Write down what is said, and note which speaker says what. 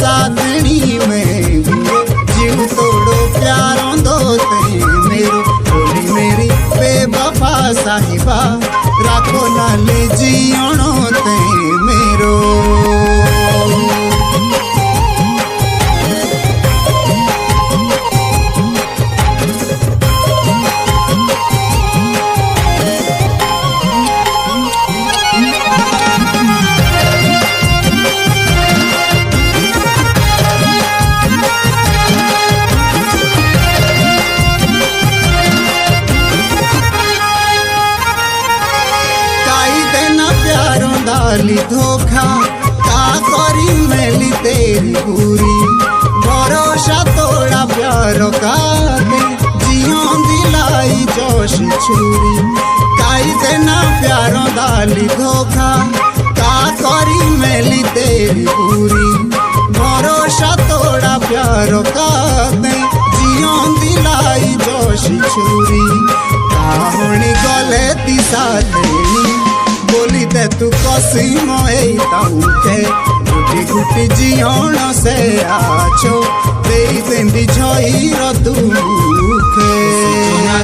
Speaker 1: साधनी में जीव तोड़ो प्यारों दोते मेरो बोली मेरी बेवफा साहिबा राखो नाले जियोणो ते मेरो। डाली धोखा का करी मेली तेरी पूरी भरोसा तोड़ा प्यार का दे जियों दिलाई जोश छुरी काई देना प्यारों डाली धोखा का करी मेली तेरी पूरी भरोसा तोड़ा प्यार का दे जियों दिलाई जोश छुरी काहुणी गले दिशा देनी बोली दे तू कसी मोए ताऊके गुटी गुटी जियोण से आछो दे देंदी झोई रो दुखे।